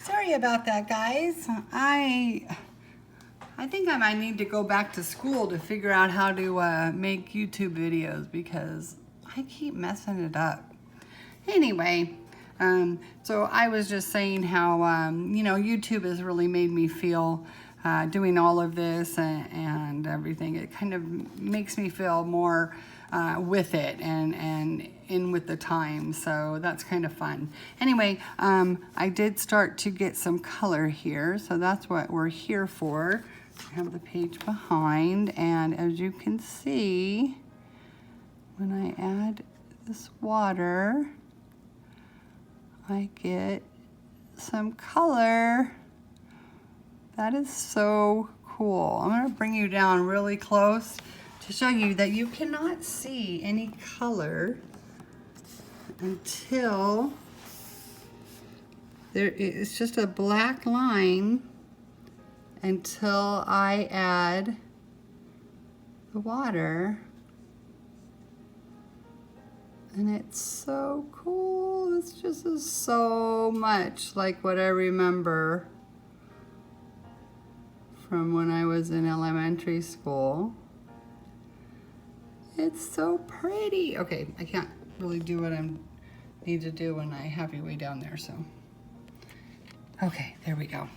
Sorry about that, guys. I think I might need to go back to school to figure out how to make YouTube videos because I keep messing it up. Anyway, so I was just saying how, YouTube has really made me feel doing all of this and everything. It kind of makes me feel more with it and in with the time. So that's kind of fun. Anyway, I did start to get some color here. So that's what we're here for. I have the page behind, and as you can see, when I add this water, I get some color. That is so cool. I'm gonna bring you down really close to show you that you cannot see any color until it's just a black line until I add the water. And it's so cool. It's just so much like what I remember from when I was in elementary school. It's so pretty. Okay, I can't really do what I need to do when I have you way down there, so. Okay, there we go.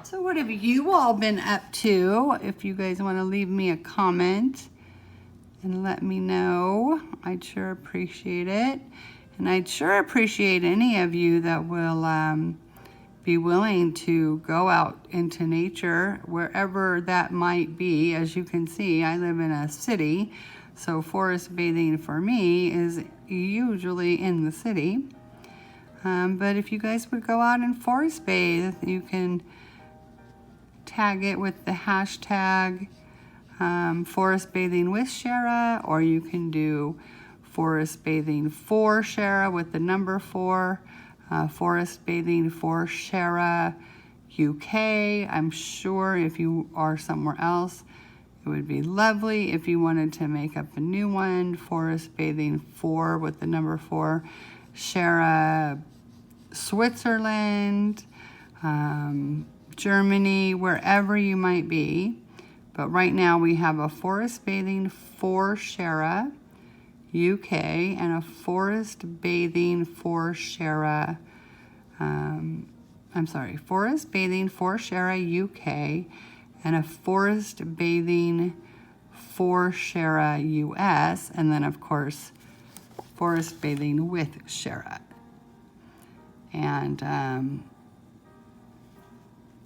So what have you all been up to? If you guys want to leave me a comment and let me know, I'd sure appreciate it. And I'd sure appreciate any of you that will be willing to go out into nature, wherever that might be. As you can see, I live in a city, so forest bathing for me is usually in the city. But if you guys would go out and forest bathe, you can tag it with the hashtag forest bathing with Shara, or you can do forest bathing for Shara with the number 4, forest bathing for Shara UK. I'm sure if you are somewhere else, it would be lovely if you wanted to make up a new one, forest bathing for with the number 4 Shara Switzerland, Germany, wherever you might be. But right now we have a forest bathing for Shara UK and a forest bathing for Shara, forest bathing for Shara UK and a forest bathing for Shara US, and then of course forest bathing with Shara. And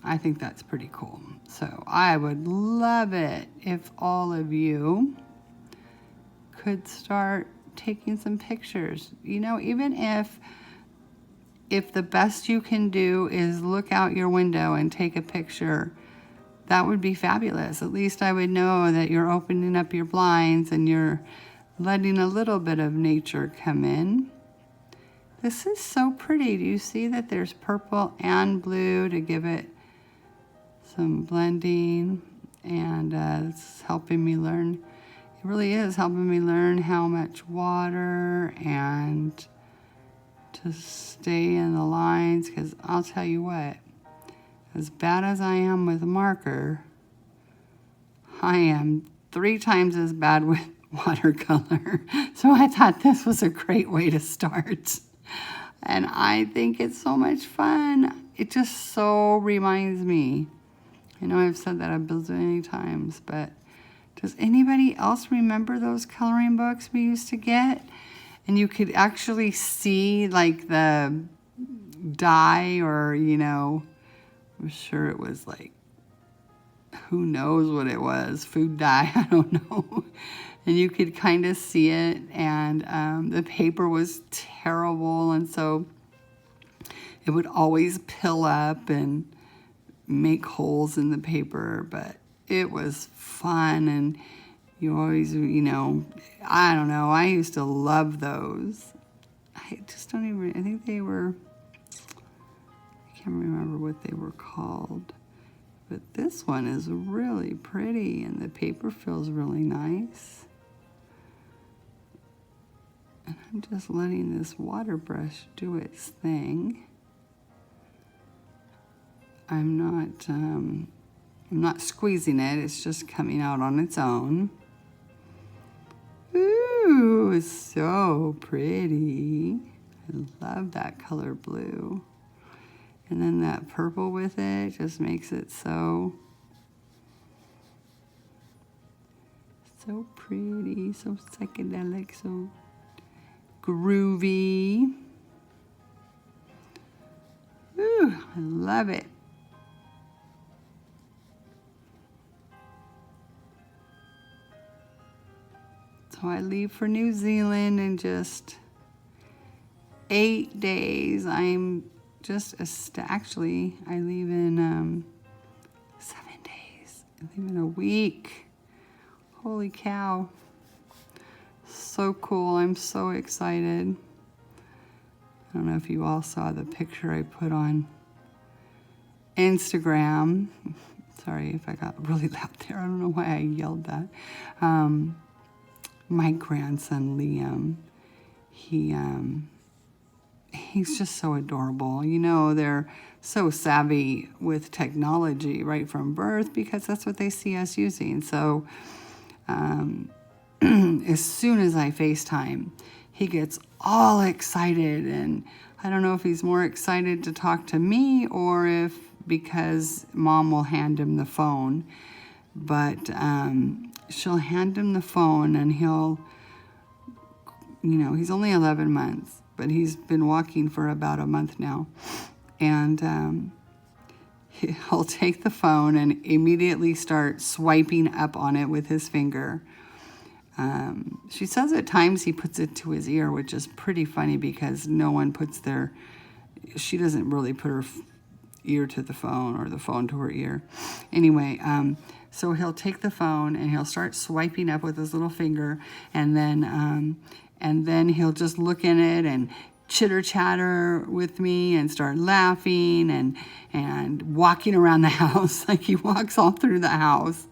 I think that's pretty cool. So I would love it if all of you could start taking some pictures. You know, even if the best you can do is look out your window and take a picture, that would be fabulous. At least I would know that you're opening up your blinds and you're letting a little bit of nature come in. This is so pretty. Do you see that there's purple and blue to give it some blending? And it's helping me learn. It really is helping me learn how much water and to stay in the lines, because I'll tell you what, as bad as I am with marker, I am 3 times as bad with watercolor. So I thought this was a great way to start. And I think it's so much fun. It just so reminds me. I know I've said that a bazillion times, but does anybody else remember those coloring books we used to get? And you could actually see like the dye, or, you know, I'm sure it was like, who knows what it was, food dye, I don't know. And you could kind of see it, and the paper was terrible, and so it would always pill up and make holes in the paper, but it was fun. And you always, you know, I don't know, I used to love those. I just don't even, I think they were, I can't remember what they were called, but this one is really pretty and the paper feels really nice. And I'm just letting this water brush do its thing. I'm not squeezing it. It's just coming out on its own. Ooh, it's so pretty. I love that color blue. And then that purple with it just makes it so pretty, so psychedelic, so groovy. Ooh, I love it. So I leave for New Zealand in just 8 days. I'm just actually, I leave in 7 days. I leave in a week. Holy cow. So cool. I'm so excited. I don't know if you all saw the picture I put on Instagram. Sorry if I got really loud there. I don't know why I yelled that. My grandson, Liam, he's just so adorable. You know, they're so savvy with technology right from birth because that's what they see us using. So as soon as I FaceTime, he gets all excited, and I don't know if he's more excited to talk to me or if because mom will hand him the phone, but she'll hand him the phone and he'll, you know, he's only 11 months, but he's been walking for about a month now, and he'll take the phone and immediately start swiping up on it with his finger. She says at times he puts it to his ear, which is pretty funny because no one puts she doesn't really put her ear to the phone or the phone to her ear. Anyway, so he'll take the phone and he'll start swiping up with his little finger, and then he'll just look in it and chitter chatter with me and start laughing and walking around the house like he walks all through the house.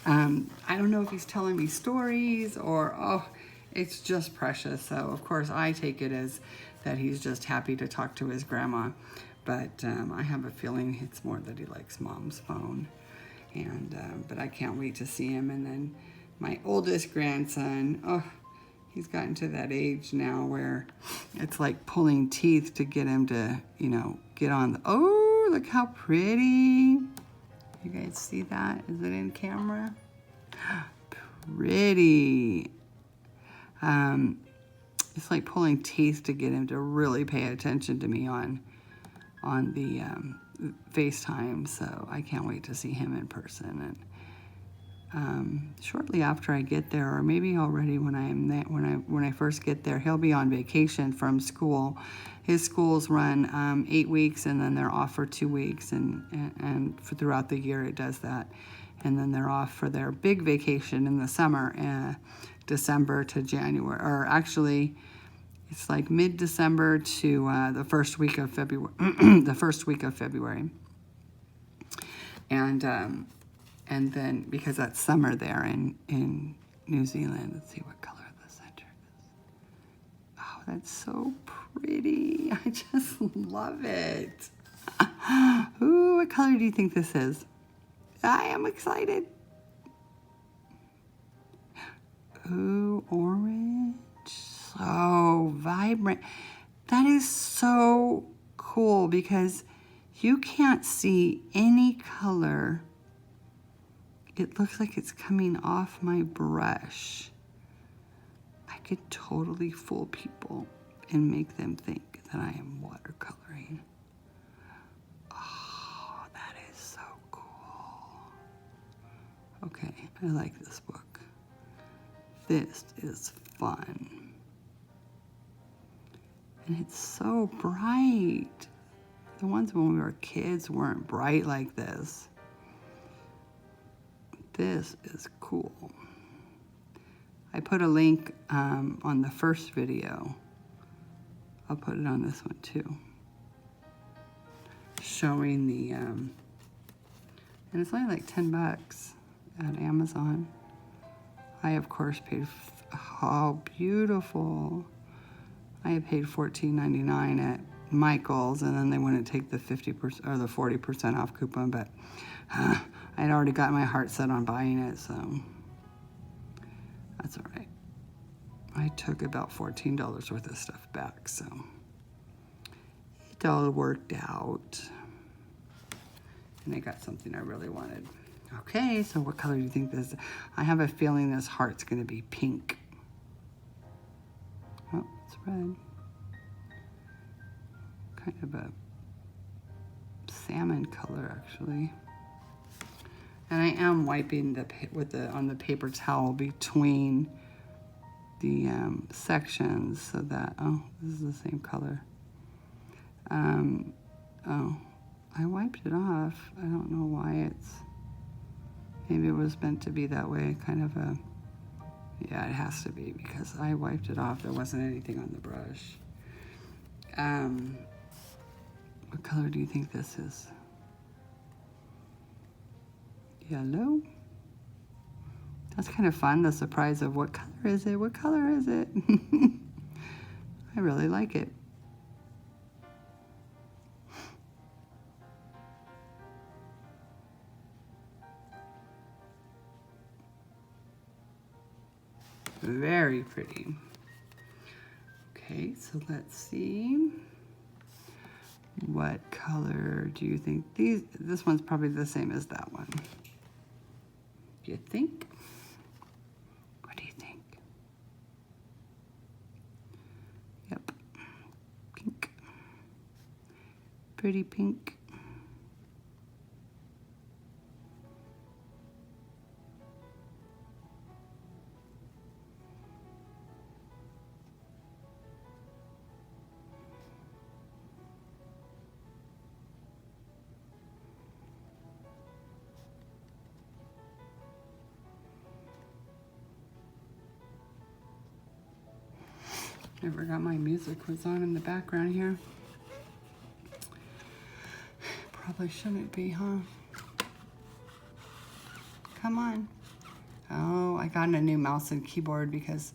I don't know if he's telling me stories or, it's just precious. So, of course, I take it as that he's just happy to talk to his grandma. But I have a feeling it's more that he likes mom's phone. And but I can't wait to see him. And then my oldest grandson, he's gotten to that age now where it's like pulling teeth to get him to, you know, get on. Look how pretty. You guys see that? Is it in camera? Pretty. It's like pulling teeth to get him to really pay attention to me on the FaceTime. So I can't wait to see him in person. And shortly after I get there, or maybe already when I first get there, he'll be on vacation from school. His schools run 8 weeks, and then they're off for 2 weeks, and throughout the year it does that. And then they're off for their big vacation in the summer, December to January, or actually, it's like mid-December to the first week of February. The first week of February, and then because that's summer there in New Zealand. Let's see what color the center is. Oh, that's so pretty. I just love it. Ooh, what color do you think this is? I am excited. Ooh, orange. So vibrant. That is so cool because you can't see any color. It looks like it's coming off my brush. I could totally fool people and make them think that I am watercoloring. Oh, that is so cool. Okay, I like this book. This is fun. And it's so bright. The ones when we were kids weren't bright like this. This is cool. I put a link on the first video. I'll put it on this one too. Showing the, and it's only like $10 at Amazon. I, of course, paid, how beautiful. I paid $14.99 at Michael's, and then they wouldn't take the 50% or the 40% off coupon, but I'd already got my heart set on buying it, so that's all right. I took about $14 worth of stuff back, so it all worked out. And I got something I really wanted. Okay, so what color do you think this is? I have a feeling this heart's gonna be pink. Oh, it's red. Kind of a salmon color, actually. And I am wiping on the paper towel between the sections so that, oh, this is the same color. Oh, I wiped it off. I don't know why maybe it was meant to be that way, kind of a, yeah, it has to be because I wiped it off. There wasn't anything on the brush. What color do you think this is? Yellow? That's kind of fun, the surprise of what color is it? What color is it? I really like it. Very pretty. Okay, so let's see. What color do you think this one's probably the same as that one. Do you think? What do you think? Yep. Pink. Pretty pink. I forgot my music was on in the background here. Probably shouldn't be, huh? Come on. Oh, I got a new mouse and keyboard because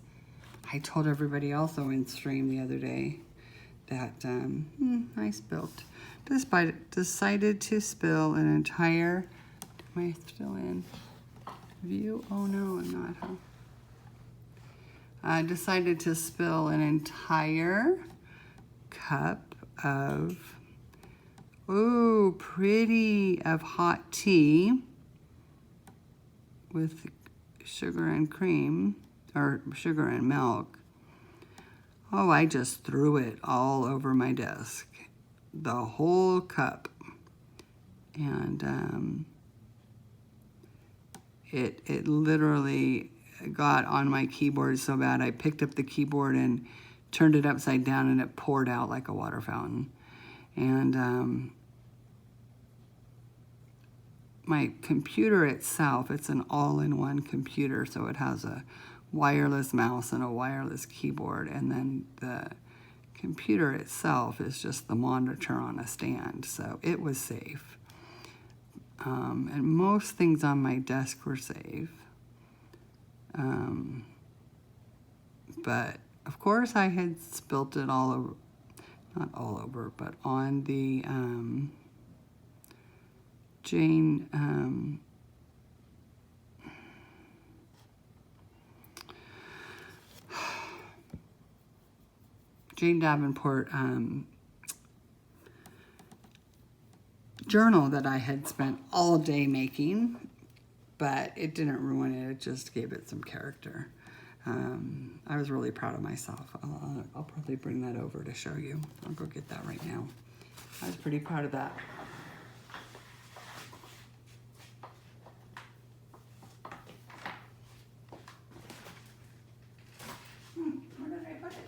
I told everybody also in stream the other day that I decided to spill an entire, am I still in view? Oh no, I'm not, huh? I decided to spill an entire cup of, ooh, pretty, of hot tea with sugar and cream, or sugar and milk. Oh, I just threw it all over my desk, the whole cup. And it literally got on my keyboard so bad. I picked up the keyboard and turned it upside down and it poured out like a water fountain. And my computer itself, it's an all-in-one computer, so it has a wireless mouse and a wireless keyboard, and then the computer itself is just the monitor on a stand, so it was safe. And most things on my desk were safe. But of course I had spilt it all over, not all over, but on the Jane Davenport journal that I had spent all day making, but it didn't ruin it. It just gave it some character. I was really proud of myself. I'll probably bring that over to show you. I'll go get that right now. I was pretty proud of that. Where did I put it?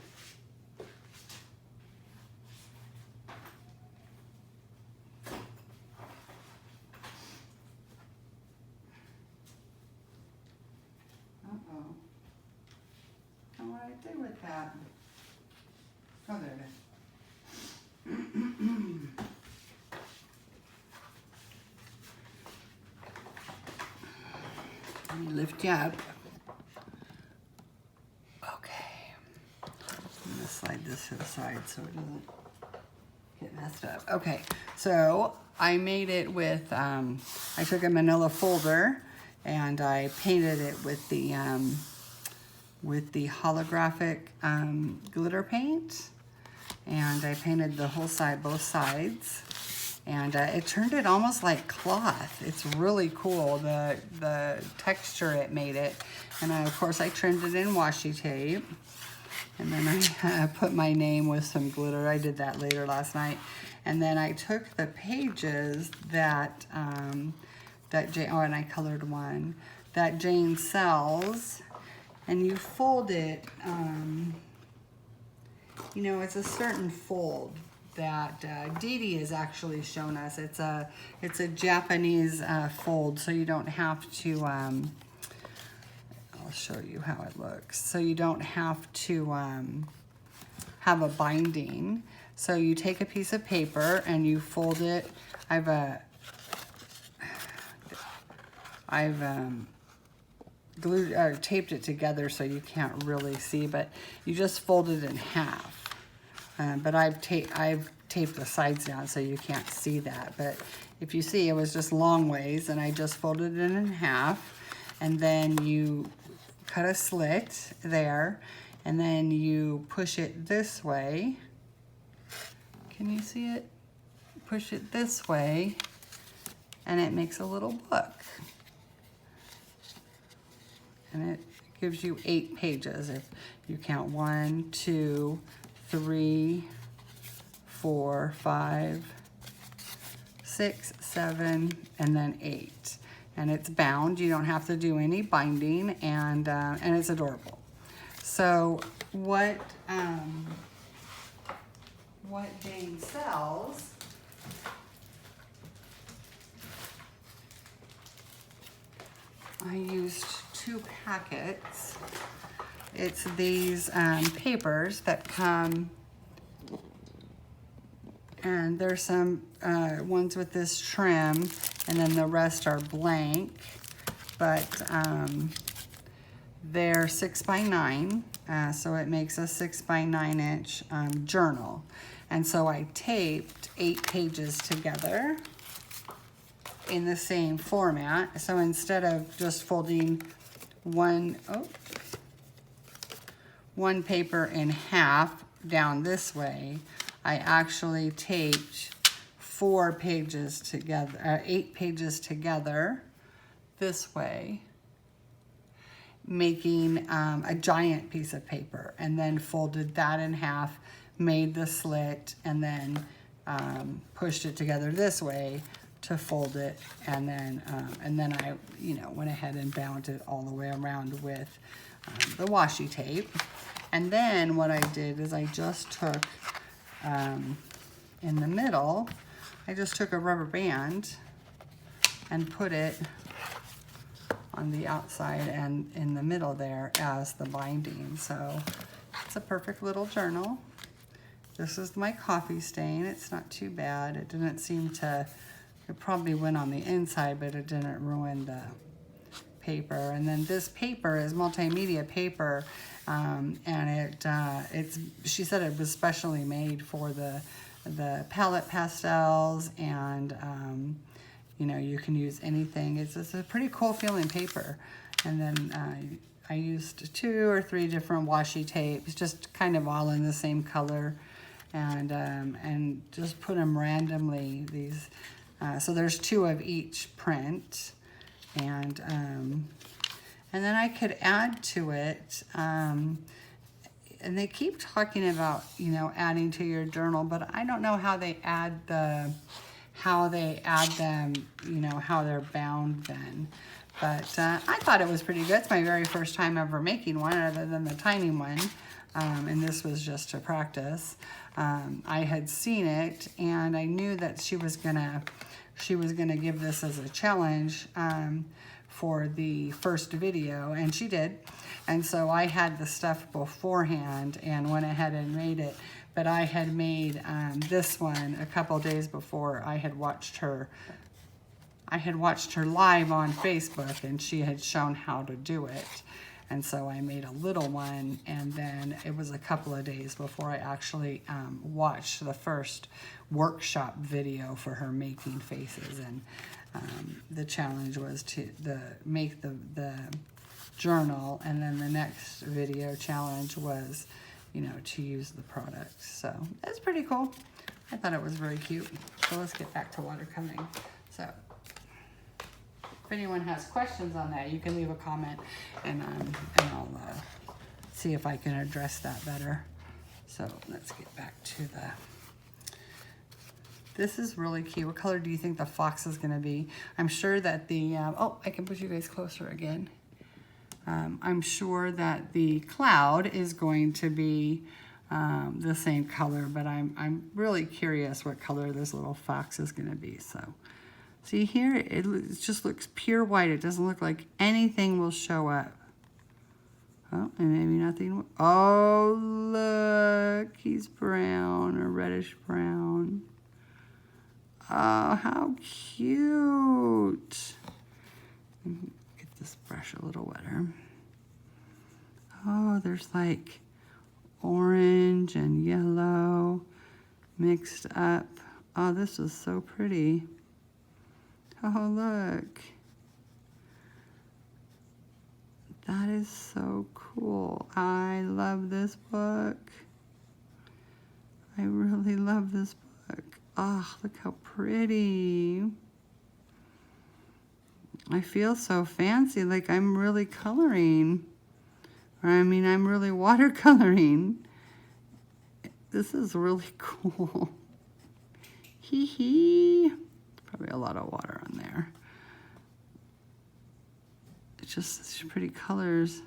Uh-oh. What did I do with that? Oh, there it is. Let me lift you up. Okay. I'm gonna slide this to the side so it doesn't messed up. Okay, so I made it with, I took a manila folder and I painted it with the holographic glitter paint. And I painted the whole side, both sides. And it turned it almost like cloth. It's really cool, the texture it made it. And of course I trimmed it in washi tape. And then I put my name with some glitter. I did that later last night. And then I took the pages that, and I colored one, that Jane sells. And you fold it, you know, it's a certain fold that Dee Dee has actually shown us. It's a Japanese fold, so you don't have to, I'll show you how it looks. So you don't have to have a binding. So you take a piece of paper and you fold it. I've glued or taped it together so you can't really see, but you just fold it in half. But I've taped the sides down so you can't see that. But if you see, it was just long ways, and I just folded it in half, and then you cut a slit there, and then you push it this way. Can you see it? Push it this way, and it makes a little book. And it gives you 8 pages if you count 1, 2, 3, 4, 5, 6, 7, and then 8. And it's bound. You don't have to do any binding, and it's adorable. So what Jane sells I used 2 packets. It's these papers that come, and there's some ones with this trim, and then the rest are blank, but they're 6 by 9, so it makes a 6 by 9 inch journal. And so I taped 8 pages together in the same format. So instead of just folding one paper in half down this way, I actually taped 4 pages together, 8 pages together this way, making a giant piece of paper, and then folded that in half, made the slit, and then pushed it together this way to fold it, and then I, went ahead and bound it all the way around with the washi tape. And then what I did is I just took, in the middle, I just took a rubber band and put it on the outside and in the middle there as the binding. So it's a perfect little journal. This is my coffee stain. It's not too bad. It didn't seem to, it probably went on the inside, but it didn't ruin the paper. And then this paper is multimedia paper, and she said it was specially made for the palette pastels, and you can use anything. It's a pretty cool feeling paper. And then I used 2 or 3 different washi tapes, just kind of all in the same color, and just put them randomly. These, so there's 2 of each print, and then I could add to it. And they keep talking about, adding to your journal, but I don't know how they add them, how they're bound then. But I thought it was pretty good. It's my very first time ever making one, other than the tiny one. And this was just to practice. I had seen it, and I knew that she was gonna give this as a challenge for the first video, and she did. And so I had the stuff beforehand and went ahead and made it. But I had made this one a couple days before. I had watched her live on Facebook, and she had shown how to do it. And so I made a little one, and then it was a couple of days before I actually watched the first workshop video for her making faces. And the challenge was to make the journal, and then the next video challenge was, you know, to use the products. So that's pretty cool. I thought it was very cute. So let's get back to watercoloring. So if anyone has questions on that, you can leave a comment, and I'll see if I can address that better. So let's get back to this is really cute. What color do you think the fox is going to be? I'm sure that the, oh, I can put you guys closer again. I'm sure that the cloud is going to be the same color, but I'm really curious what color this little fox is going to be. So see here, it just looks pure white. It doesn't look like anything will show up. Oh, and maybe nothing. Oh, look, he's brown or reddish brown. Oh, how cute. Get this brush a little wetter. Oh, there's like orange and yellow mixed up. Oh, this is so pretty. Oh, look. That is so cool. I love this book. I really love this book. Oh, look how pretty. I feel so fancy, like I'm really coloring. Or I mean, I'm really watercoloring. This is really cool. Hee hee. Probably a lot of water on there. It's just such pretty colors.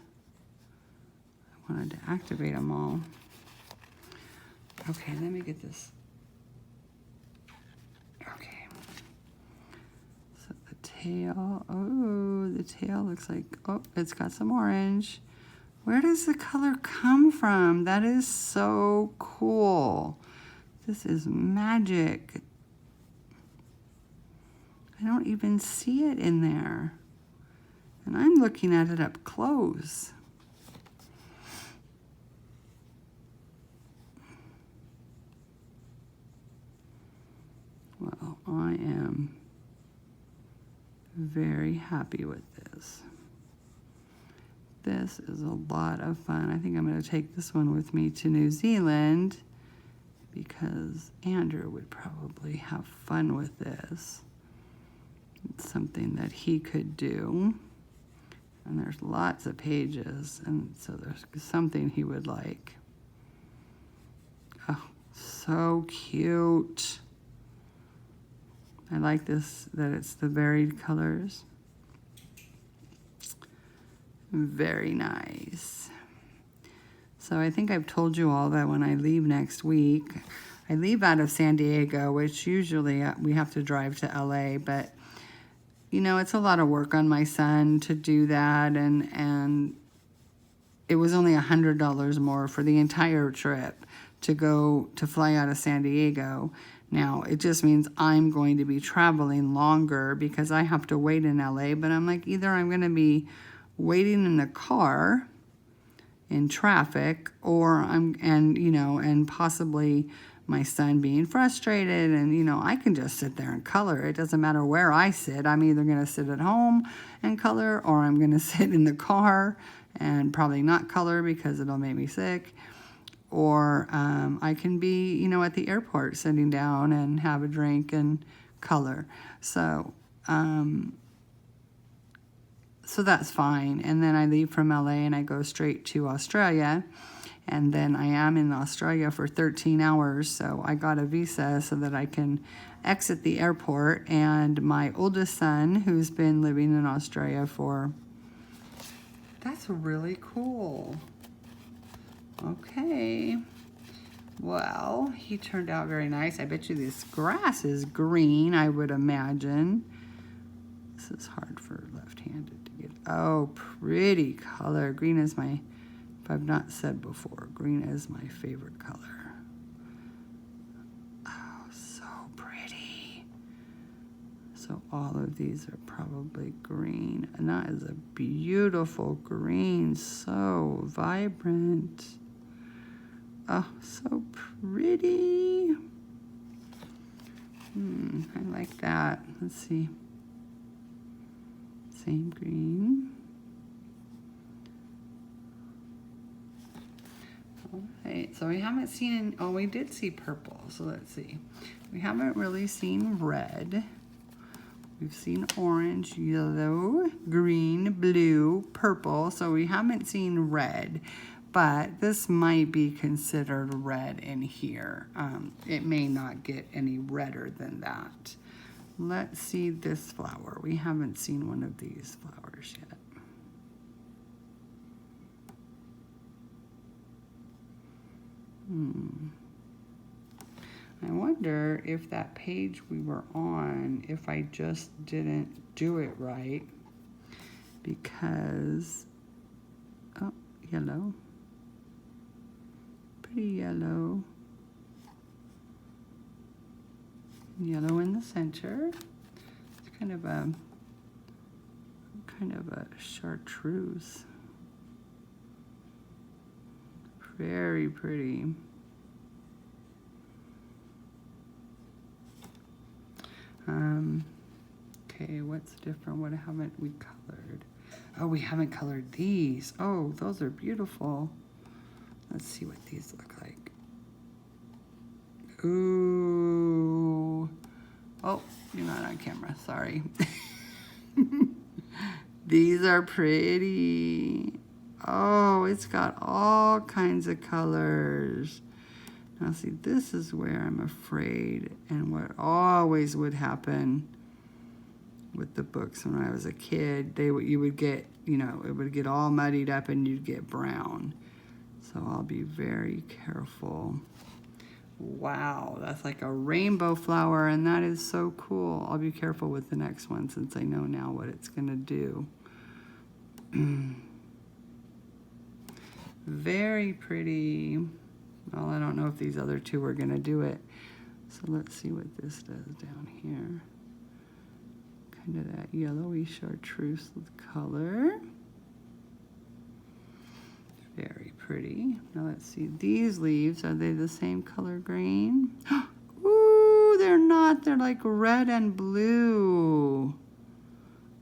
I wanted to activate them all. Okay, let me get this. Okay. So the tail, oh, the tail looks like, oh, it's got some orange. Where does the color come from? That is so cool. This is magic. I don't even see it in there. And I'm looking at it up close. Well, I am very happy with this. This is a lot of fun. I think I'm going to take this one with me to New Zealand because Andrew would probably have fun with this. It's something that he could do. And there's lots of pages, and so there's something he would like. Oh, so cute. I like this, that it's the varied colors. Very nice. So I think I've told you all that when I leave next week, I leave out of San Diego, which usually we have to drive to LA, but you know, it's a lot of work on my son to do that, and it was only $100 more for the entire trip to fly out of San Diego. Now, it just means I'm going to be traveling longer because I have to wait in LA, but I'm like, either I'm going to be waiting in the car in traffic, or and possibly my son being frustrated, and you know, I can just sit there and color. It doesn't matter where I sit. I'm either going to sit at home and color, or I'm going to sit in the car and probably not color because it'll make me sick, or I can be, you know, at the airport sitting down and have a drink and color. So so that's fine. And then I leave from LA and I go straight to Australia. And then I am in Australia for 13 hours. So I got a visa so that I can exit the airport. And my oldest son, who's been living in Australia that's really cool. Okay. Well, he turned out very nice. I bet you this grass is green, I would imagine. This is hard for left-handed to get. Oh, pretty color. Green is my, if I've not said before, green is my favorite color. Oh, so pretty. So So all of these are probably green. And that is a beautiful green, so vibrant. Oh, so pretty. I like that. Let's see. Same green. All right, so we haven't seen, oh, we did see purple, so let's see. We haven't really seen red. We've seen orange, yellow, green, blue, purple, so we haven't seen red, but this might be considered red in here. It may not get any redder than that. Let's see this flower. We haven't seen one of these flowers yet. I wonder if that page we were on, if I just didn't do it right, because, oh, yellow, pretty yellow, yellow in the center. It's kind of a chartreuse. Very pretty. Okay, what's different? What haven't we colored? Oh, we haven't colored these. Oh, those are beautiful. Let's see what these look like. Ooh. Oh, you're not on camera, sorry. These are pretty. Oh, it's got all kinds of colors. Now see, this is where I'm afraid, and what always would happen with the books when I was a kid, you would get, you know, it would get all muddied up and you'd get brown. So I'll be very careful. Wow, that's like a rainbow flower, and that is so cool. I'll be careful with the next one since I know now what it's gonna do. Very pretty. Well, I don't know if these other two are gonna do it. So let's see what this does down here. Kind of that yellowy chartreuse color. Very pretty. Now let's see, these leaves, are they the same color green? Ooh, they're not. They're like red and blue.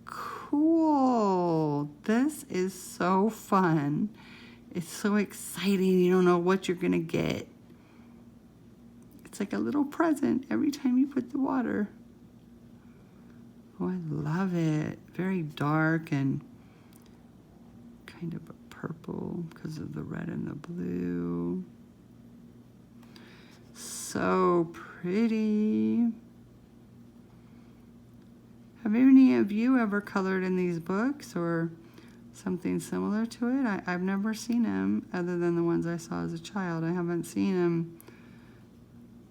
Cool. This is so fun. It's so exciting. You don't know what you're gonna get. It's like a little present every time you put the water. Oh, I love it. Very dark and kind of a purple because of the red and the blue. So pretty. Have any of you ever colored in these books or something similar to it? I've never seen them other than the ones I saw as a child. I haven't seen them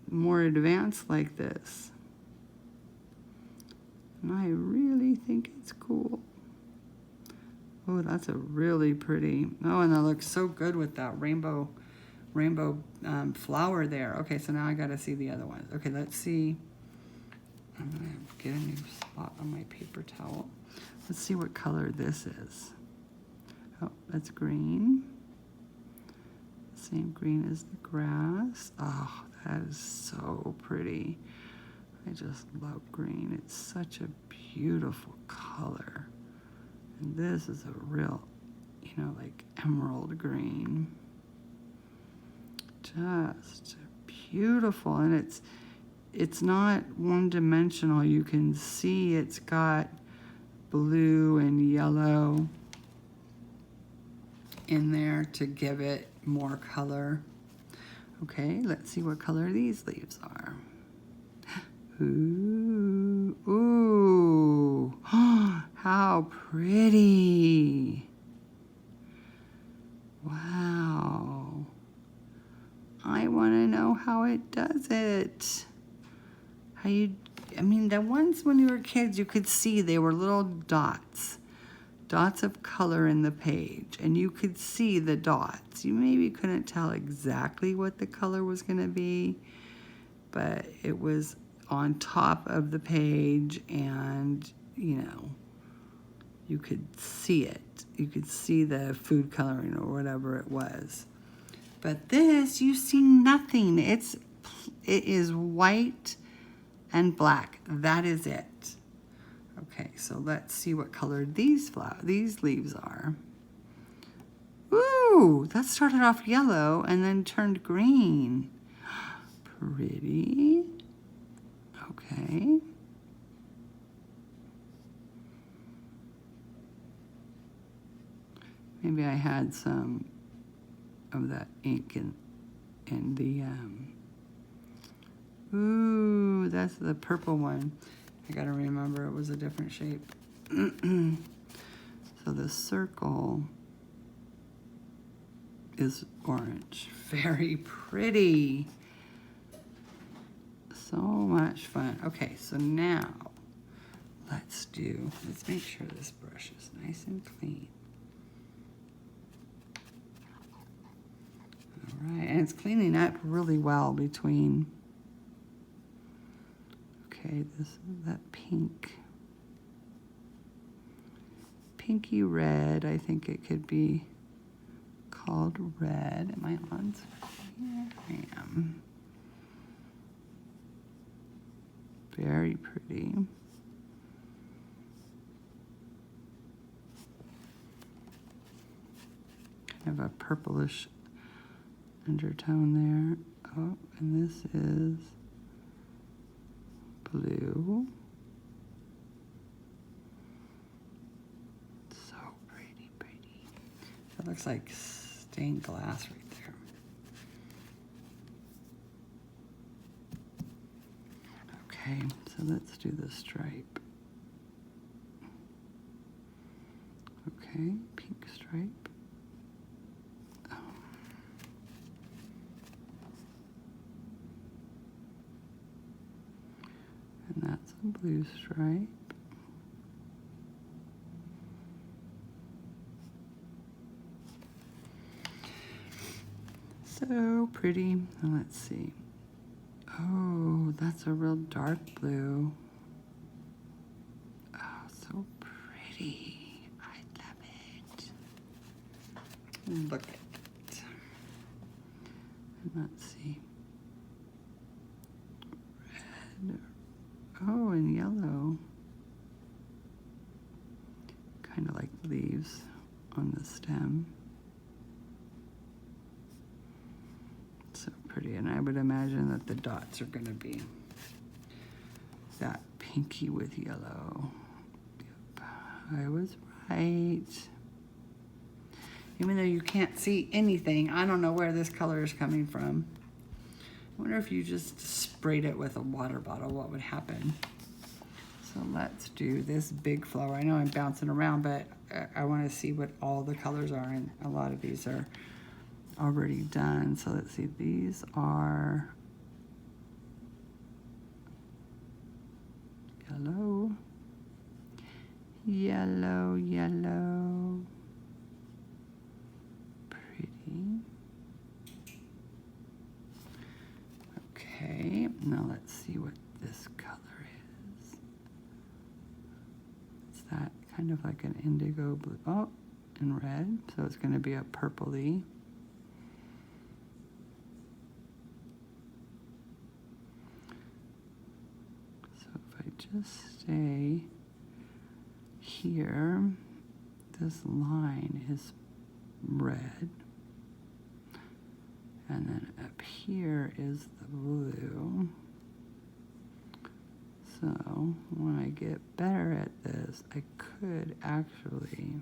more advanced like this. And I really think it's cool. Oh, that's a really pretty. Oh, and that looks so good with that rainbow flower there. Okay, so now I gotta see the other ones. Okay, let's see. I'm gonna get a new spot on my paper towel. Let's see what color this is. Oh, that's green. Same green as the grass. Oh, that is so pretty. I just love green. It's such a beautiful color. And this is a real, you know, like emerald green. Just beautiful. And it's not one-dimensional. You can see it's got blue and yellow in there to give it more color. Okay, let's see what color these leaves are. Ooh, ooh, how pretty. Wow. I want to know how it does it. I mean, the ones when you were kids, you could see they were little dots of color in the page, and you could see the dots. You maybe couldn't tell exactly what the color was going to be, but it was on top of the page, and you know, you could see it. You could see the food coloring or whatever it was. But this, you see nothing. It is white and black. That is it. Okay, so let's see what color these leaves are. Ooh, that started off yellow and then turned green. Pretty. Okay. Maybe I had some of that ink in the, ooh, that's the purple one. I gotta remember it was a different shape. So the circle is orange. Very pretty. So much fun. Okay, so now let's make sure this brush is nice and clean. All right, and it's cleaning up really well between, okay, that pinky red. I think it could be called red. Am I on? Here I am. Very pretty. Kind of a purplish undertone there. Oh, and this is blue. So pretty, pretty. That looks like stained glass right there. Okay, so let's do the stripe. Okay, pink stripe. Oh. And that's a blue stripe. So pretty. Now let's see. Oh, that's a real dark blue. Oh, so pretty. I love it. Look at it. And let's see. Red. Oh, and yellow. Kind of like leaves on the stem. So pretty, and I would imagine that the dots are going to be that pinky with yellow. Yep, I was right. Even though you can't see anything, I don't know where this color is coming from. I wonder if you just sprayed it with a water bottle, what would happen? So let's do this big flower. I know I'm bouncing around, but I want to see what all the colors are, and a lot of these are already done. So let's see, these are yellow, yellow, yellow, pretty. Okay, now let's see what this color is. It's that kind of like an indigo blue, oh, and red, so it's going to be a purpley. Just stay here. This line is red. And then up here is the blue. So when I get better at this, I could actually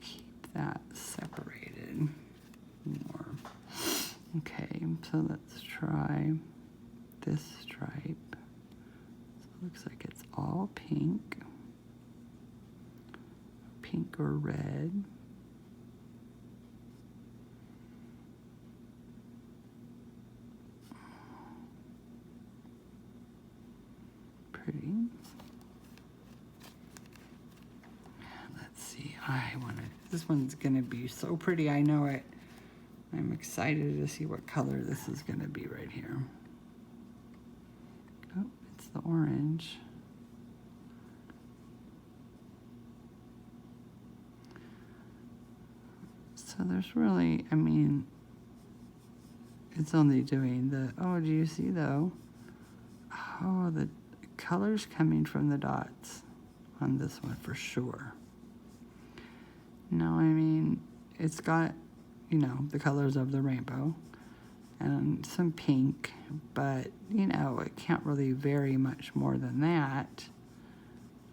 keep that separated more. Okay, so let's try this stripe. Looks like it's all pink or red. Pretty. Let's see, this one's gonna be so pretty, I know it. I'm excited to see what color this is gonna be right here. the orange. So there's really, I mean, it's only doing the, oh, do you see though? Oh, the color's coming from the dots on this one for sure. No, I mean, it's got, you know, the colors of the rainbow and some pink, but, you know, it can't really vary much more than that.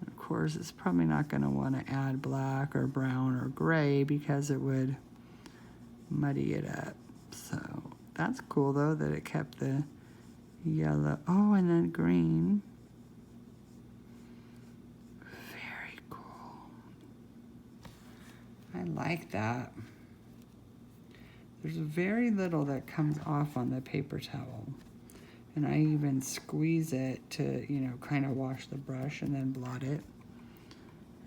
Of course, it's probably not going to want to add black or brown or gray because it would muddy it up. So that's cool, though, that it kept the yellow. Oh, and then green. Very cool. I like that. There's very little that comes off on the paper towel. And I even squeeze it to, you know, kind of wash the brush and then blot it.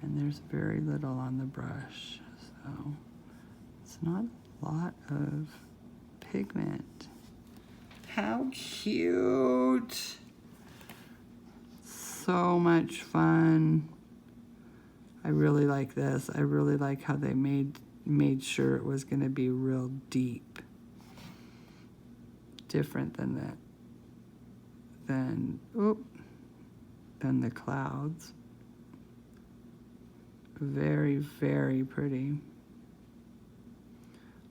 And there's very little on the brush. So it's not a lot of pigment. How cute. So much fun. I really like this. I really like how they made sure it was going to be real deep. Different than that. Than the clouds. Very, very pretty.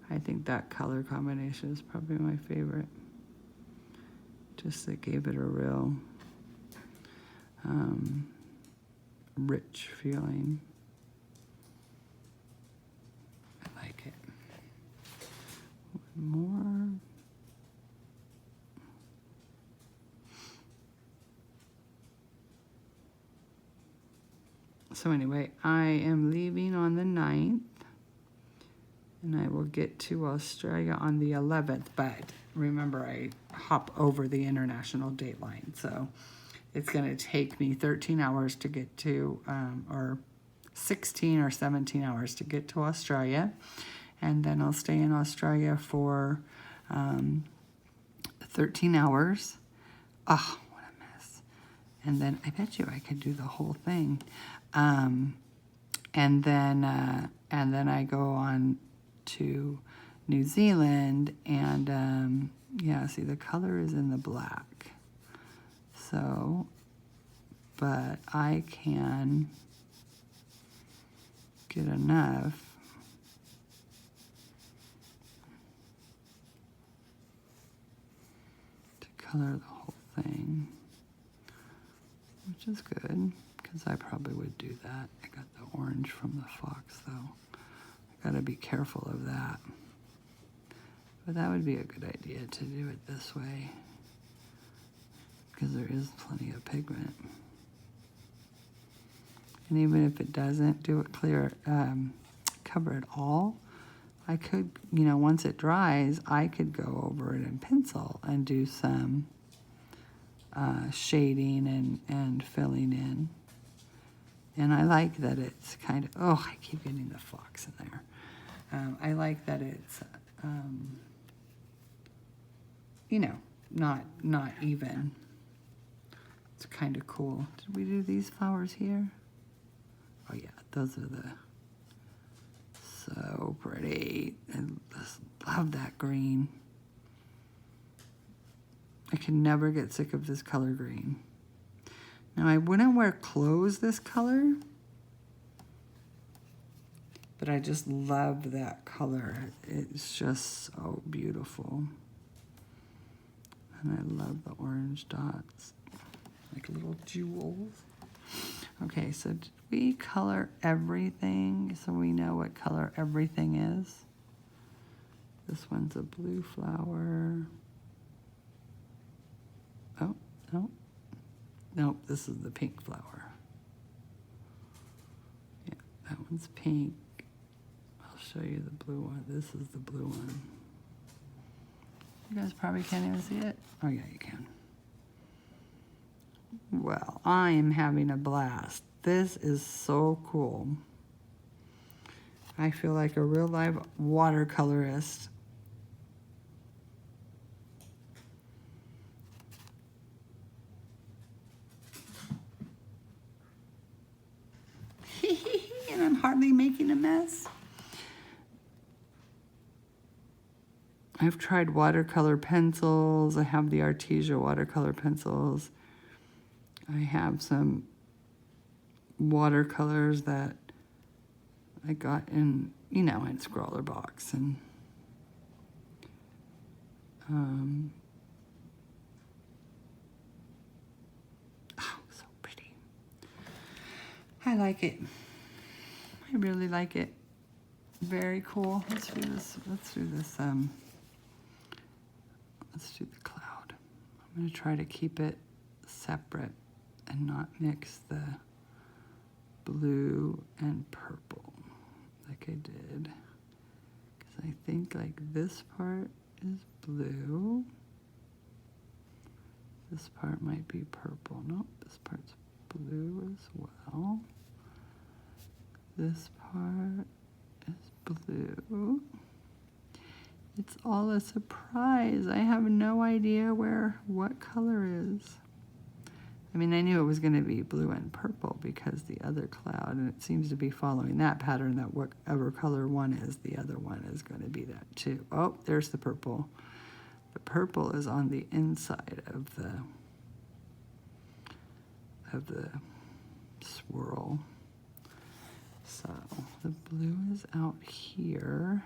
I think that color combination is probably my favorite. Just that gave it a real rich feeling. I like it. One more. So anyway, I am leaving on the 9th, and I will get to Australia on the 11th, but remember I hop over the international date line, so it's going to take me 13 hours to get to, or 16 or 17 hours to get to Australia, and then I'll stay in Australia for 13 hours. Oh, what a mess. And then I bet you I could do the whole thing. And then I go on to New Zealand, and yeah, see, the color is in the black. So, but I can get enough to color the whole thing, which is good. Because I probably would do that. I got the orange from the fox, though. I got to be careful of that. But that would be a good idea to do it this way, because there is plenty of pigment. And even if it doesn't do it clear, cover it all, I could, you know, once it dries, I could go over it in pencil and do some shading and filling in. And I like that it's kind of, oh, I keep getting the fox in there. I like that it's, you know, not even. It's kind of cool. Did we do these flowers here? Oh yeah, those are so pretty. I just love that green. I can never get sick of this color green. Now, I wouldn't wear clothes this color, but I just love that color. It's just so beautiful. And I love the orange dots, like little jewels. Okay, so did we color everything so we know what color everything is? This one's a blue flower. Oh, no. Nope, this is the pink flower. Yeah, that one's pink. I'll show you the blue one. This is the blue one. You guys probably can't even see it. Oh yeah, you can. Well, I am having a blast. This is so cool. I feel like a real live watercolorist. and I'm hardly making a mess. I've tried watercolor pencils. I have the Artesia watercolor pencils. I have some watercolors that I got in, you know, in Scrawler Box. And oh, so pretty. I like it. I really like it. Very cool. Let's do this. Let's do this. Let's do the cloud. I'm going to try to keep it separate and not mix the blue and purple like I did. Because I think like this part is blue. This part might be purple. Nope, this part's blue as well. This part is blue. It's all a surprise. I have no idea what color is. I mean, I knew it was going to be blue and purple because the other cloud, and it seems to be following that pattern, that whatever color one is, the other one is going to be that too. Oh, there's the purple. The purple is on the inside of the swirl. So the blue is out here.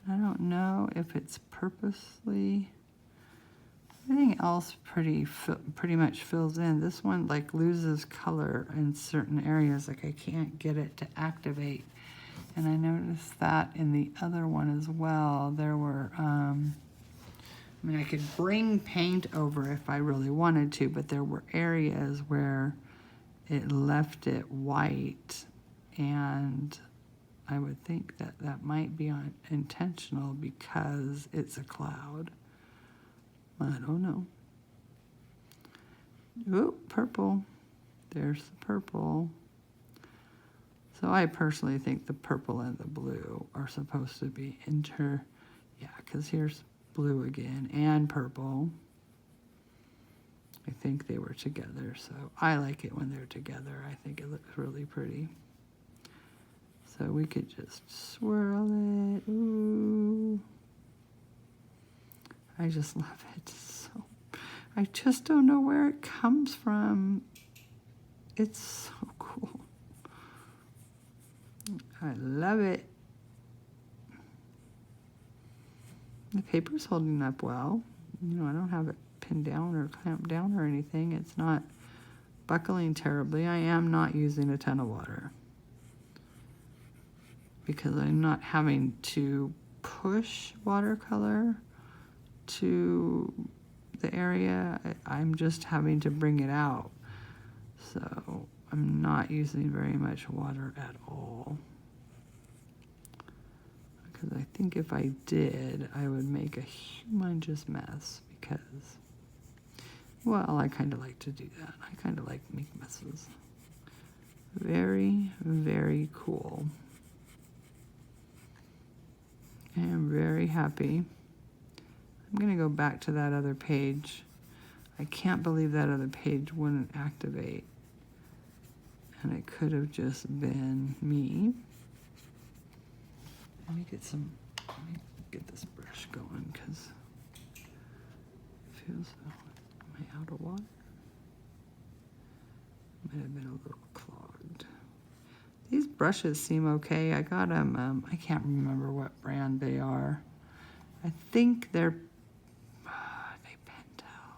I don't know if it's purposely. Everything else pretty much fills in. This one like loses color in certain areas. Like I can't get it to activate. And I noticed that in the other one as well. There were, I mean, I could bring paint over if I really wanted to, but there were areas where it left it white, and I would think that that might be intentional because it's a cloud. I don't know. Oh, purple. There's the purple. So I personally think the purple and the blue are supposed to be yeah, because here's blue again and purple. I think they were together, so I like it when they're together. I think it looks really pretty. So we could just swirl it. Ooh. I just love it. So I just don't know where it comes from. It's so cool. I love it. The paper's holding up well. You know, I don't have it pinned down or clamped down or anything. It's not buckling terribly. I am not using a ton of water because I'm not having to push watercolor to the area. I'm just having to bring it out. So I'm not using very much water at all. Because I think if I did, I would make a humongous mess because, well, I kind of like to do that. I kind of like to make messes. Very, very cool. I am very happy. I'm going to go back to that other page. I can't believe that other page wouldn't activate. And it could have just been me. Let me get this brush going because it feels, am I out of water? Might have been a little clogged. These brushes seem okay. I got them, I can't remember what brand they are. I think they're Pentel.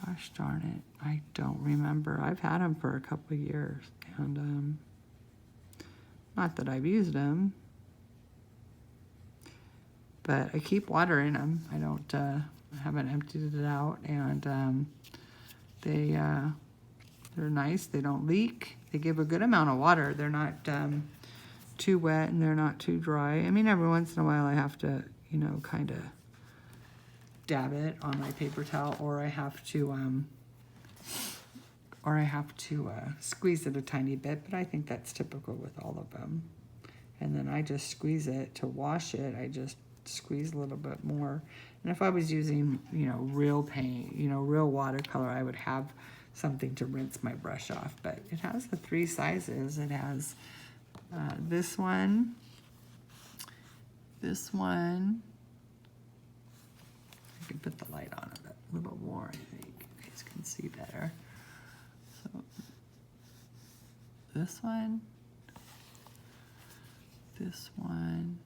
Gosh darn it, I don't remember. I've had them for a couple of years, and not that I've used them, but I keep watering them. I don't, I haven't emptied it out, and they're nice. They don't leak. They give a good amount of water. They're not too wet and they're not too dry. I mean, every once in a while I have to, you know, kind of dab it on my paper towel, or I have to squeeze it a tiny bit, but I think that's typical with all of them. And then I just squeeze it to wash it. I just squeeze a little bit more. And if I was using, you know, real paint, you know, real watercolor, I would have something to rinse my brush off. But it has the 3 sizes. It has this one, this one. I can put the light on it a little more, I think. You guys can see better. So this one, this one,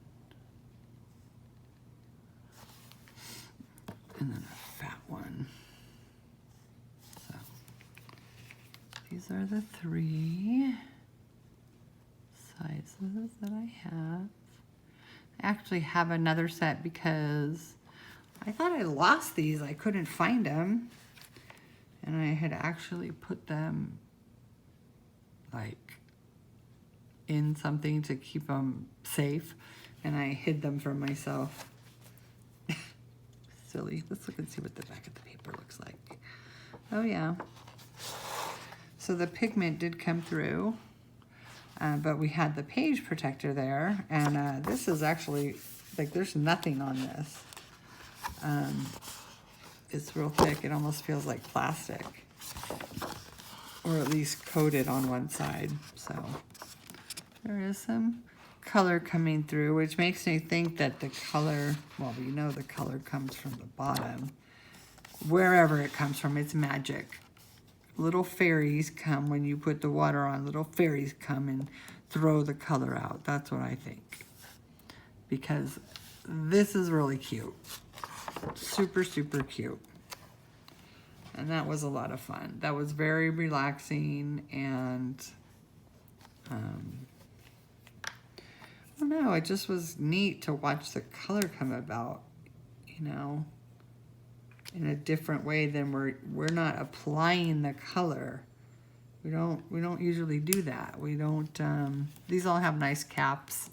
and then a fat one. So these are the 3 sizes that I have. I actually have another set because I thought I lost these. I couldn't find them. And I had actually put them like in something to keep them safe. And I hid them from myself. Silly. Let's look and see what the back of the paper looks like. Oh yeah. So the pigment did come through. But we had the page protector there. And this is actually, like, there's nothing on this. It's real thick. It almost feels like plastic, or at least coated on one side. So there is some color coming through, which makes me think that the color, well, we know the color comes from the bottom. Wherever it comes from, it's magic. Little fairies come when you put the water on. Little fairies come and throw the color out. That's what I think. Because this is really cute. Super, super cute. And that was a lot of fun. That was very relaxing, and I don't know, it just was neat to watch the color come about, you know, in a different way than we're not applying the color. We don't usually do that. We don't, these all have nice caps.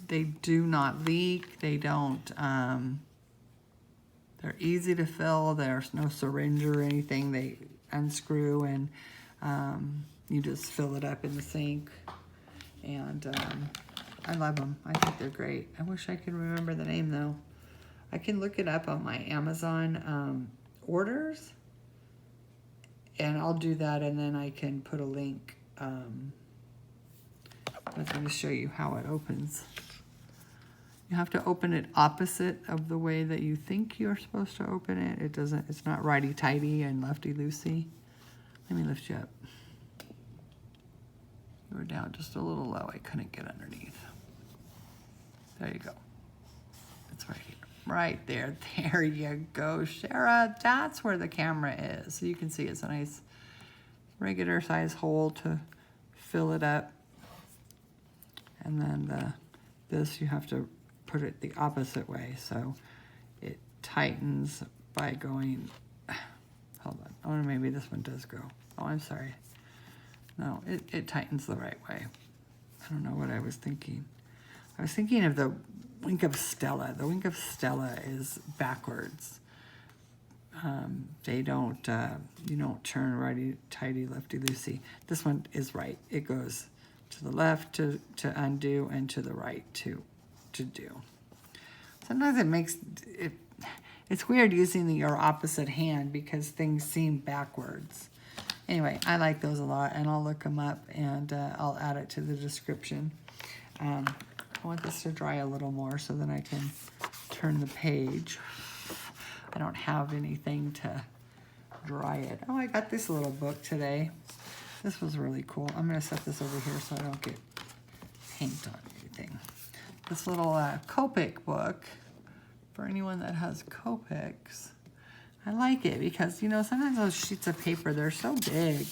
They do not leak. They don't, they're easy to fill. There's no syringe or anything. They unscrew and you just fill it up in the sink. And I love them. I think they're great. I wish I could remember the name though. I can look it up on my Amazon orders, and I'll do that, and then I can put a link. I'm going to show you how it opens. You have to open it opposite of the way that you think you're supposed to open it. It's not righty-tighty and lefty-loosey. Let me lift you up. You were down just a little low. I couldn't get underneath. There you go. It's right here. Right there. There you go, Shara. That's where the camera is. So you can see it's a nice regular size hole to fill it up. And then this you have to put it the opposite way. So it tightens by going, hold on. Oh, maybe this one does go. Oh, I'm sorry. No, it tightens the right way. I don't know what I was thinking. I was thinking of the Wink of Stella. The Wink of Stella is backwards. They don't, you don't turn righty-tighty, lefty-loosey. This one is right. It goes to the left to undo and to the right to do. Sometimes it makes, it's weird using your opposite hand because things seem backwards. Anyway, I like those a lot, and I'll look them up, and I'll add it to the description. I want this to dry a little more so then I can turn the page. I don't have anything to dry it. Oh, I got this little book today. This was really cool. I'm going to set this over here so I don't get paint on anything. This little Copic book, for anyone that has Copics, I like it because, you know, sometimes those sheets of paper, they're so big,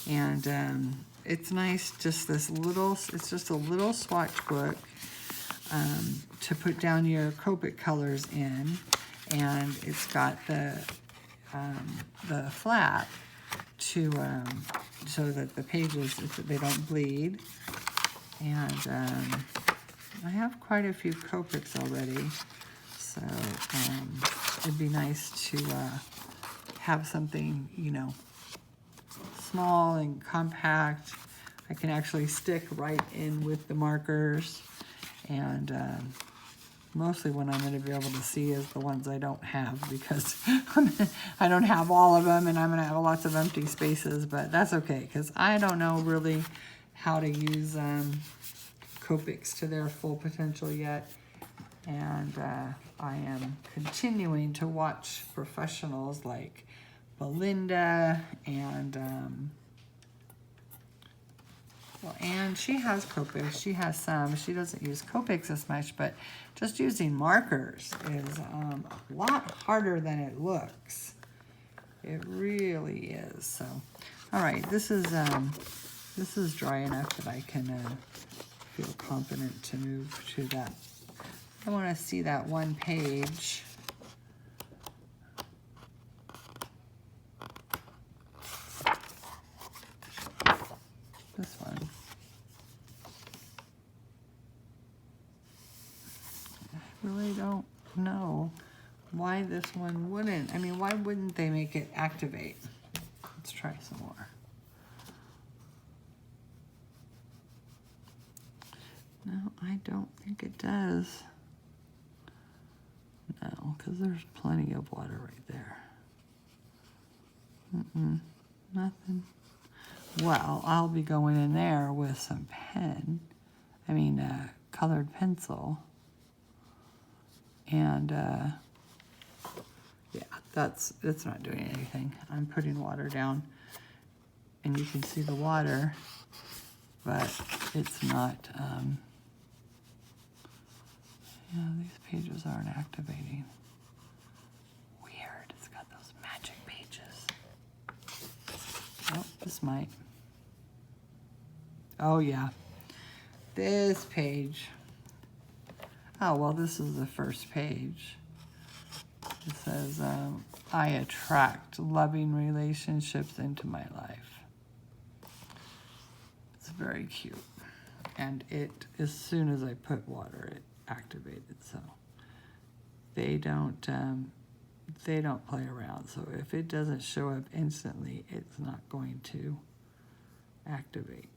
and it's nice, just this little, it's just a little swatch book to put down your Copic colors in, and it's got the flap to so that the pages, they don't bleed. And I have quite a few Copics already, so it'd be nice to have something, you know, small and compact. I can actually stick right in with the markers, and Mostly when I'm going to be able to see is the ones I don't have, because I don't have all of them, and I'm going to have lots of empty spaces, but that's okay, because I don't know really how to use Copics to their full potential yet. And I am continuing to watch professionals like Belinda and and she has Copics. She has some. She doesn't use Copics as much, but just using markers is a lot harder than it looks. It really is. So, all right, this is dry enough that I can feel confident to move to that. I want to see that one page. This one. I really don't know why this one wouldn't. I mean, why wouldn't they make it activate? Let's try some more. No, I don't think it does. No, because there's plenty of water right there. Nothing. Well, I'll be going in there with some colored pencil. And, yeah, it's not doing anything. I'm putting water down, and you can see the water, but it's not, yeah, these pages aren't activating. Weird, it's got those magic pages. Oh, this might. Oh, yeah. This page. Oh, well, this is the first page. It says, I attract loving relationships into my life. It's very cute. And it, as soon as I put water, it activated. So they don't play around. So if it doesn't show up instantly, it's not going to activate,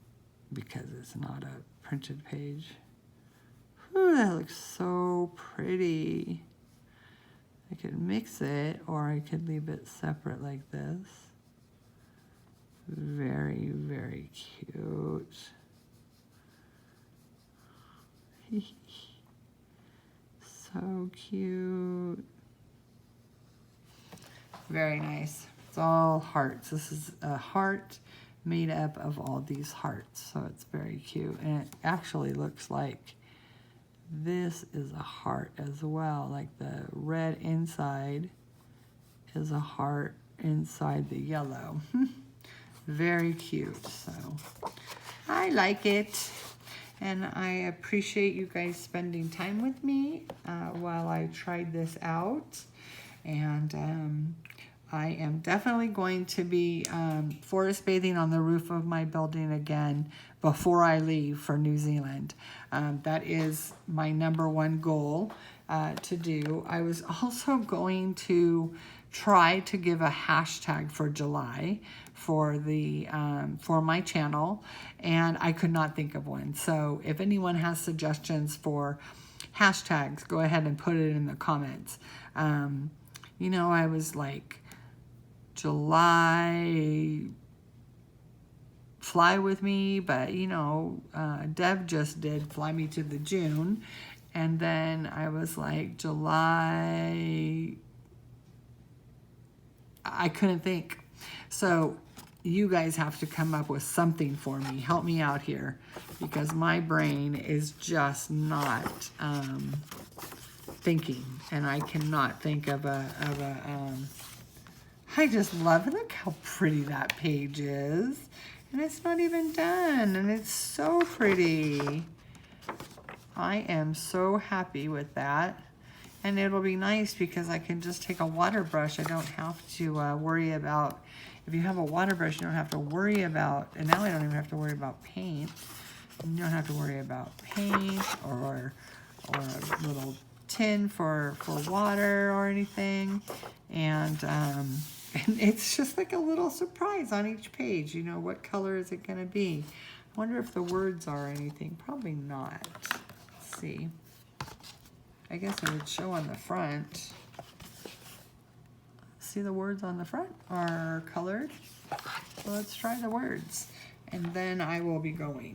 because it's not a printed page. Whew, that looks so pretty. I could mix it, or I could leave it separate like this. Very, very cute. So cute. Very nice. It's all hearts. This is a heart made up of all these hearts, so it's very cute. And it actually looks like this is a heart as well, like the red inside is a heart inside the yellow. Very cute. So I like it, and I appreciate you guys spending time with me while I tried this out. And I am definitely going to be forest bathing on the roof of my building again before I leave for New Zealand. That is my #1 goal to do. I was also going to try to give a hashtag for July for the for my channel, and I could not think of one. So if anyone has suggestions for hashtags, go ahead and put it in the comments. You know, I was like, July, fly with me, but you know, Deb just did fly me to the June, and then I was like, July, I couldn't think. So you guys have to come up with something for me. Help me out here, because my brain is just not thinking, and I cannot think of a I just love it. Look how pretty that page is. And it's not even done, and it's so pretty. I am so happy with that. And it'll be nice because I can just take a water brush. I don't have to worry about, if you have a water brush, you don't have to worry about, and now I don't even have to worry about paint. You don't have to worry about paint or a little tin for water or anything. And it's just like a little surprise on each page. You know, what color is it going to be? I wonder if the words are anything. Probably not. Let's see. I guess it would show on the front. See, the words on the front are colored. So let's try the words, and then I will be going.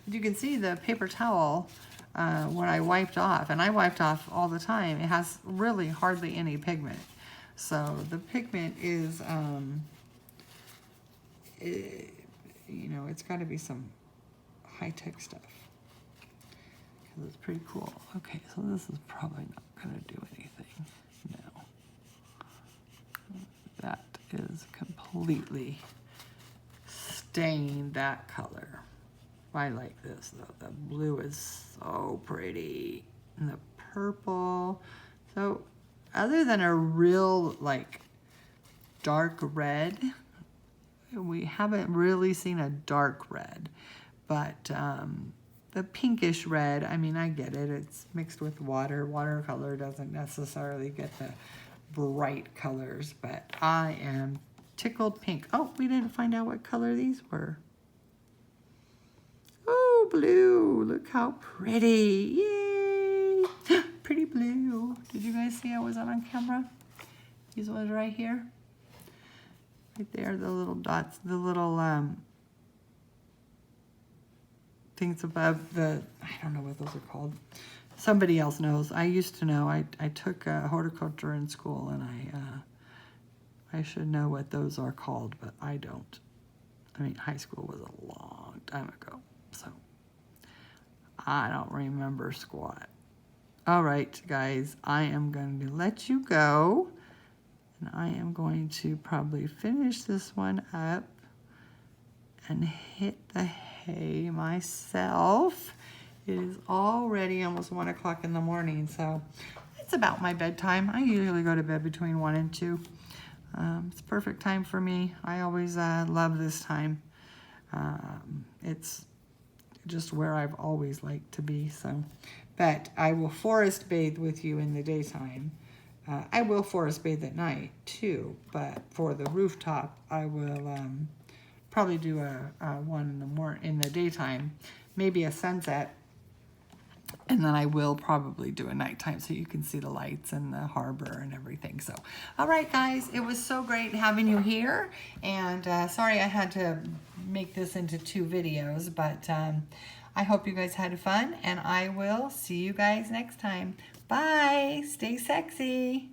But you can see the paper towel when I wiped off, and I wiped off all the time, it has really hardly any pigment. So the pigment is, you know, it's got to be some high-tech stuff. Because it's pretty cool. Okay, so this is probably not going to do anything. No. That is completely stained that color. I like this though. The blue is so pretty. And the purple. So other than a real like dark red, we haven't really seen a dark red. But the pinkish red, I mean, I get it. It's mixed with water. Watercolor doesn't necessarily get the bright colors, but I am tickled pink. Oh, we didn't find out what color these were. Oh, blue. Look how pretty. Yay. Pretty blue. Did you guys see I was on camera? These ones right here. Right there, the little dots, the little things above the, I don't know what those are called. Somebody else knows. I used to know. I took horticulture in school, and I should know what those are called, but I don't. I mean, high school was a long time ago, so I don't remember squat. All right, guys, I am going to let you go, and I am going to probably finish this one up and hit the hay myself. It is already almost 1 o'clock in the morning, so it's about my bedtime. I usually go to bed between 1 and 2. It's perfect time for me. I always love this time. It's just where I've always liked to be. So, but I will forest bathe with you in the daytime. I will forest bathe at night too, but for the rooftop, I will probably do a one in the daytime, maybe a sunset. And then I will probably do a nighttime so you can see the lights and the harbor and everything. So, all right, guys, it was so great having you here. And sorry I had to make this into 2 videos, but I hope you guys had fun. And I will see you guys next time. Bye. Stay sexy.